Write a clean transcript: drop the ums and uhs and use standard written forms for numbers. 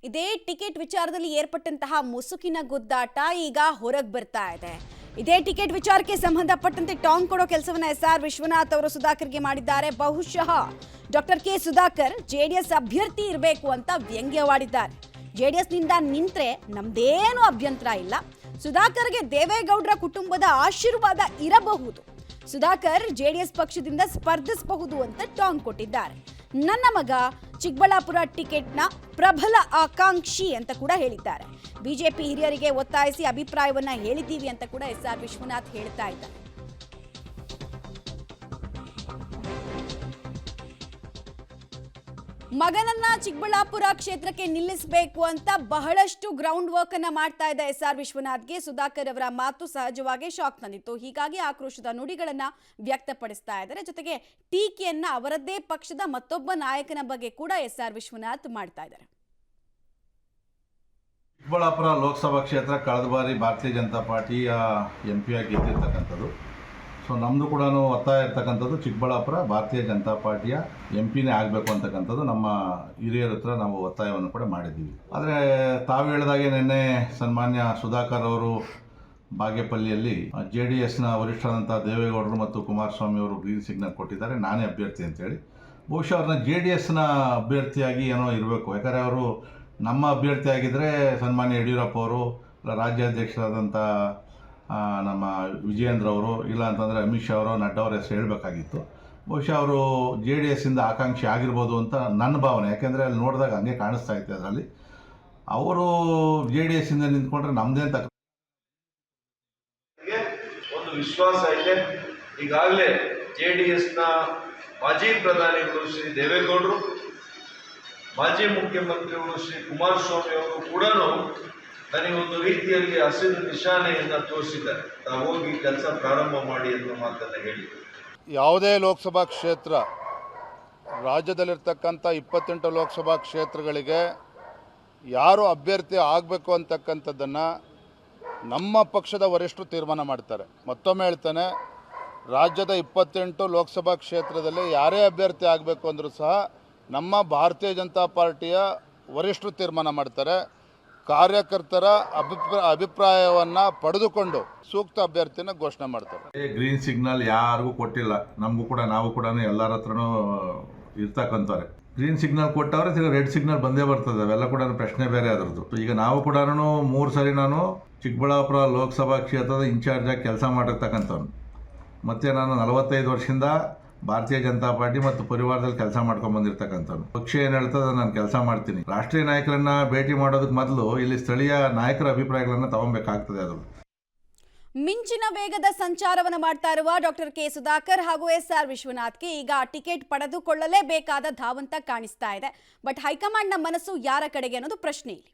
ಇದೇ ಟಿಕೆಟ್ ವಿಚಾರದಲ್ಲಿ ಏರ್ಪಟ್ಟಂತಹ ಮುಸುಕಿನ ಗುದ್ದಾಟ ಈಗ ಹೊರಗೆ ಬರ್ತಾ ಇದೆ. ಇದೇ ಟಿಕೆಟ್ ವಿಚಾರಕ್ಕೆ ಸಂಬಂಧಪಟ್ಟಂತೆ ಟಾಂಗ್ ಕೊಡೋ ಕೆಲಸವನ್ನ SR ವಿಶ್ವನಾಥ್ ಅವರು ಸುಧಾಕರ್ಗೆ ಮಾಡಿದ್ದಾರೆ. ಬಹುಶಃ ಡಾಕ್ಟರ್ ಕೆ ಸುಧಾಕರ್ ಜೆಡಿಎಸ್ ಅಭ್ಯರ್ಥಿ ಇರಬೇಕು ಅಂತ ವ್ಯಂಗ್ಯವಾಡಿದ್ದಾರೆ. ಜೆಡಿಎಸ್ ನಿಂದ ನಿಂತ್ರೆ ನಮ್ದೇನು ಅಭ್ಯಂತರ ಇಲ್ಲ, ಸುಧಾಕರ್ಗೆ ದೇವೇಗೌಡರ ಕುಟುಂಬದ ಆಶೀರ್ವಾದ ಇರಬಹುದು, ಸುಧಾಕರ್ ಜೆಡಿಎಸ್ ಪಕ್ಷದಿಂದ ಸ್ಪರ್ಧಿಸಬಹುದು ಅಂತ ಟಾಂಗ್ ಕೊಟ್ಟಿದ್ದಾರೆ. ನನ್ನ ಮಗ ಚಿಕ್ಕಬಳ್ಳಾಪುರ ಟಿಕೆಟ್ನ ಪ್ರಬಲ ಆಕಾಂಕ್ಷಿ ಅಂತ ಕೂಡ ಹೇಳಿದ್ದಾರೆ. ಬಿಜೆಪಿ ಹಿರಿಯರಿಗೆ ಒತ್ತಾಯಿಸಿ ಅಭಿಪ್ರಾಯವನ್ನ ಹೇಳಿದ್ದೀವಿ ಅಂತ ಕೂಡ SR ವಿಶ್ವನಾಥ್ ಹೇಳ್ತಾ ಇದ್ದಾರೆ. ಮಗನನ್ನ ಚಿಕ್ಕಬಳ್ಳಾಪುರ ಕ್ಷೇತ್ರಕ್ಕೆ ನಿಲ್ಲಿಸಬೇಕು ಅಂತ ಬಹಳಷ್ಟು ಗ್ರೌಂಡ್ ವರ್ಕ್ ಅನ್ನ ಮಾಡ್ತಾ ಇದ್ದ SR ವಿಶ್ವನಾಥ್ಗೆ ಸುಧಾಕರ್ ಅವರ ಮಾತು ಸಹಜವಾಗಿ ಶಾಕ್ ತಂದಿತ್ತು. ಹೀಗಾಗಿ ಆಕ್ರೋಶದ ನುಡಿಗಳನ್ನ ವ್ಯಕ್ತಪಡಿಸ್ತಾ ಇದ್ದಾರೆ. ಜೊತೆಗೆ ಟೀಕೆಯನ್ನ ಅವರದ್ದೇ ಪಕ್ಷದ ಮತ್ತೊಬ್ಬ ನಾಯಕನ ಬಗ್ಗೆ ಕೂಡ SR ವಿಶ್ವನಾಥ್ ಮಾಡ್ತಾ ಇದ್ದಾರೆ. ಚಿಕ್ಕಬಳ್ಳಾಪುರ ಲೋಕಸಭಾ ಕ್ಷೇತ್ರ ಕಳೆದ ಬಾರಿ ಭಾರತೀಯ ಜನತಾ ಪಾರ್ಟಿಯ MP ಆಗಿ ಗೆದ್ದಿರ್ತಕ್ಕಂಥದ್ದು. ಸೊ ನಮ್ಮದು ಕೂಡ ಒತ್ತಾಯ ಇರ್ತಕ್ಕಂಥದ್ದು ಚಿಕ್ಕಬಳ್ಳಾಪುರ ಭಾರತೀಯ ಜನತಾ ಪಾರ್ಟಿಯ MP ಆಗಬೇಕು ಅಂತಕ್ಕಂಥದ್ದು ನಮ್ಮ ಹಿರಿಯರ ಹತ್ರ ನಾವು ಒತ್ತಾಯವನ್ನು ಕೂಡ ಮಾಡಿದ್ದೀವಿ. ಆದರೆ ತಾವು ಹೇಳಿದಾಗೆ ನಿನ್ನೆ ಸನ್ಮಾನ್ಯ ಸುಧಾಕರ್ ಅವರು ಬಾಗೇಪಲ್ಲಿಯಲ್ಲಿ JDSನ ವರಿಷ್ಠರಾದಂಥ ದೇವೇಗೌಡರು ಮತ್ತು ಕುಮಾರಸ್ವಾಮಿ ಅವರು ಗ್ರೀನ್ ಸಿಗ್ನಲ್ ಕೊಟ್ಟಿದ್ದಾರೆ, ನಾನೇ ಅಭ್ಯರ್ಥಿ ಅಂತೇಳಿ. ಬಹುಶಃ ಅವ್ರನ್ನ JDSನ ಅಭ್ಯರ್ಥಿಯಾಗಿ ಏನೋ ಇರಬೇಕು. ಯಾಕಂದರೆ ಅವರು ನಮ್ಮ ಅಭ್ಯರ್ಥಿ ಆಗಿದ್ದರೆ ಸನ್ಮಾನ್ಯ ಯಡಿಯೂರಪ್ಪ ಅವರು, ರಾಜ್ಯಾಧ್ಯಕ್ಷರಾದಂಥ ನಮ್ಮ ವಿಜಯೇಂದ್ರ ಅವರು, ಇಲ್ಲ ಅಂತಂದರೆ ಅಮಿತ್ ಶಾ ಅವರು, ನಡ್ಡಾ ಅವರ ಹೆಸರು ಹೇಳಬೇಕಾಗಿತ್ತು. ಬಹುಶಃ ಅವರು JDSಯಿಂದ ಆಕಾಂಕ್ಷಿ ಆಗಿರ್ಬೋದು ಅಂತ ನನ್ನ ಭಾವನೆ. ಯಾಕೆಂದರೆ ಅಲ್ಲಿ ನೋಡಿದಾಗ ಹಂಗೆ ಕಾಣಿಸ್ತಾ ಇತ್ತು. ಅದರಲ್ಲಿ ಅವರು JDSಯಿಂದ ನಿಂತ್ಕೊಂಡ್ರೆ ನಮ್ಮದೇ ಅಂತ ಒಂದು ವಿಶ್ವಾಸ ಇದೆ. ಈಗಾಗಲೇ JDSನ ಮಾಜಿ ಪ್ರಧಾನಿಗಳು ಶ್ರೀ ದೇವೇಗೌಡರು, ಮಾಜಿ ಮುಖ್ಯಮಂತ್ರಿಗಳು ಶ್ರೀ ಕುಮಾರಸ್ವಾಮಿ ಅವರು ಕೂಡ ನನಗೊಂದು ರೀತಿಯಲ್ಲಿ ಹಸಿರು ನಿಶಾನೆಯನ್ನು ತೋರಿಸಿದ್ದಾರೆ. ತಾವು ಹೋಗಿ ಕೆಲಸ ಪ್ರಾರಂಭ ಮಾಡಿ ಅನ್ನೋ ಮಾತನ್ನು ಹೇಳಿ. ಯಾವುದೇ ಲೋಕಸಭಾ ಕ್ಷೇತ್ರ, ರಾಜ್ಯದಲ್ಲಿರ್ತಕ್ಕಂಥ 28 ಲೋಕಸಭಾ ಕ್ಷೇತ್ರಗಳಿಗೆ ಯಾರು ಅಭ್ಯರ್ಥಿ ಆಗಬೇಕು ಅಂತಕ್ಕಂಥದ್ದನ್ನು ನಮ್ಮ ಪಕ್ಷದ ವರಿಷ್ಠರು ತೀರ್ಮಾನ ಮಾಡ್ತಾರೆ. ಮತ್ತೊಮ್ಮೆ ಹೇಳ್ತಾನೆ, ರಾಜ್ಯದ 28 ಲೋಕಸಭಾ ಕ್ಷೇತ್ರದಲ್ಲಿ ಯಾರೇ ಅಭ್ಯರ್ಥಿ ಆಗಬೇಕು ಅಂದರೂ ಸಹ ನಮ್ಮ ಭಾರತೀಯ ಜನತಾ ಪಾರ್ಟಿಯ ವರಿಷ್ಠರು ತೀರ್ಮಾನ ಮಾಡ್ತಾರೆ. ಕಾರ್ಯಕರ್ತರ ಅಭಿಪ್ರಾಯವನ್ನು ಪಡೆದುಕೊಂಡು ಸೂಕ್ತ ಅಭ್ಯರ್ಥಿನ ಘೋಷಣೆ ಮಾಡ್ತಾರೆ. ಗ್ರೀನ್ ಸಿಗ್ನಲ್ ಯಾರಿಗೂ ಕೊಟ್ಟಿಲ್ಲ, ನಮಗೂ ಕೂಡ ನಾವು ಕೂಡ ಎಲ್ಲರ ಹತ್ರನೂ ಇರ್ತಕ್ಕಂಥವ್ರೆ. ಗ್ರೀನ್ ಸಿಗ್ನಲ್ ಕೊಟ್ಟವ್ರೆ, ಈಗ ರೆಡ್ ಸಿಗ್ನಲ್ ಬಂದೇ ಬರ್ತದೆ. ಅವೆಲ್ಲ ಕೂಡ ಪ್ರಶ್ನೆ ಬೇರೆ ಅದರದ್ದು. ಈಗ ನಾವು ಕೂಡ 3 ಸರಿ ನಾನು ಚಿಕ್ಕಬಳ್ಳಾಪುರ ಲೋಕಸಭಾ ಕ್ಷೇತ್ರದ ಇನ್ಚಾರ್ಜಾಗಿ ಕೆಲಸ ಮಾಡಿರ್ತಕ್ಕಂಥವ್ನು. ಮತ್ತು ನಾನು 45 ವರ್ಷದಿಂದ ಭಾರತೀಯ ಜನತಾ ಪಾರ್ಟಿ ಮತ್ತು ಪರಿವಾರದಲ್ಲಿ ಕೆಲಸ ಮಾಡ್ಕೊಂಡು ಬಂದಿರತಕ್ಕಂಥವ್ನು. ಪಕ್ಷ ಏನು ಹೇಳ್ತದೆ ನಾನು ಕೆಲಸ ಮಾಡ್ತೀನಿ. ರಾಷ್ಟ್ರೀಯ ನಾಯಕರನ್ನ ಭೇಟಿ ಮಾಡೋದಕ್ಕೆ ಮೊದಲು ಇಲ್ಲಿ ಸ್ಥಳೀಯ ನಾಯಕರ ಅಭಿಪ್ರಾಯಗಳನ್ನು ತಗೊಬೇಕಾಗ್ತದೆ. ಅದು ಮಿಂಚಿನ ವೇಗದ ಸಂಚಾರವನ್ನು ಮಾಡ್ತಾ ಇರುವ ಡಾಕ್ಟರ್ ಕೆ ಸುಧಾಕರ್ ಹಾಗೂ SR ವಿಶ್ವನಾಥ್ಗೆ ಈಗ ಟಿಕೆಟ್ ಪಡೆದುಕೊಳ್ಳಲೇಬೇಕಾದ ಧಾವಂತ ಕಾಣಿಸ್ತಾ ಇದೆ. ಬಟ್ ಹೈಕಮಾಂಡ್ನ ಮನಸ್ಸು ಯಾರ ಕಡೆಗೆ ಅನ್ನೋದು ಪ್ರಶ್ನೆ ಇಲ್ಲಿ.